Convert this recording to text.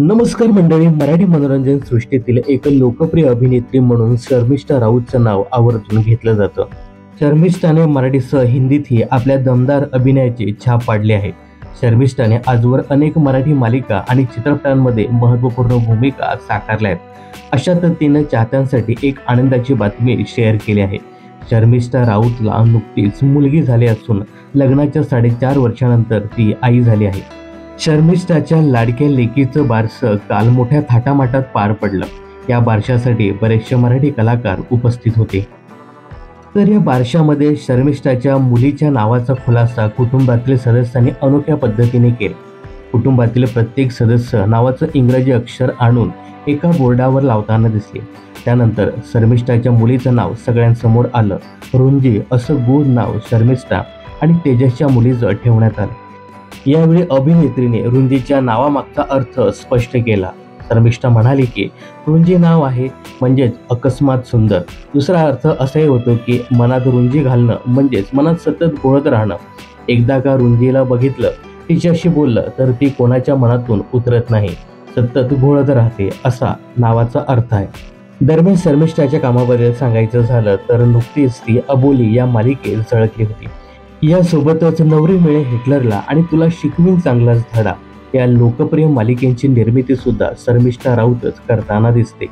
नमस्कार मंडळी, मराठी मनोरंजन सृष्टीतील एक लोकप्रिय अभिनेत्री म्हणून शर्मिष्ठा राऊतचं नाव आवर्जून घेतलं जातं. शर्मिष्ठाने मराठीसह हिंदीतही आपल्या दमदार अभिनयाची छाप पाडली आहे. शर्मिष्ठाने आजवर अनेक मराठी मालिका आणि चित्रपटांमध्ये महत्त्वपूर्ण भूमिका साकारल्या आहेत. अशातच तिने चाहत्यांसाठी एक आनंदाची बातमी शेअर केली आहे. शर्मिष्ठा राऊतला नुकतीच मुलगी झाली असून लग्नाच्या 4.5 वर्षानंतर ती आई झाली आहे. शर्मिष्ठाच्या लाडक्या लेकीचं बारसं काल मोठ्या थाटामाटात पार पडलं. या बारशासाठी बरेचसे मराठी कलाकार उपस्थित होते. तर या बारशामध्ये शर्मिष्ठाच्या मुलीच्या नावाचा खुलासा कुटुंबातील सदस्यांनी अनोख्या पद्धतीने केला. कुटुंबातील प्रत्येक सदस्य नावाचं इंग्रजी अक्षर आणून एका बोर्डावर लावताना दिसले. त्यानंतर शर्मिष्ठाच्या मुलीचं नाव सगळ्यांसमोर आलं. रुंजी असं गोड नाव शर्मिष्ठा आणि तेजसच्या मुलीचं ठेवण्यात आलं. यावेळी अभिनेत्रीने रुंजीच्या नावामागचा अर्थ स्पष्ट केला. शर्मिष्ठा म्हणाली की रुंजी नाव आहे म्हणजेच अकस्मात सुंदर. दुसरा अर्थ असाही होतो की मनात रुंजी घालणं म्हणजेच मनात सतत घोळत राहणं. एकदा का रुंजीला बघितलं, तिच्याशी बोललं तर ती कोणाच्या मनातून उतरत नाही, सतत घोळत राहते, असा नावाचा अर्थ आहे. दरम्यान शर्मिष्ठाच्या कामाबद्दल सांगायचं झालं तर नुकतीच ती अबोली या मालिकेत झळकली होती. यासोबतच नवरी मिळे हिटलरला आणि तुला शिकवीन चांगलाच धडा या लोकप्रिय मालिकेची निर्मिती सुद्धा शर्मिष्ठा राऊतच करताना दिसते.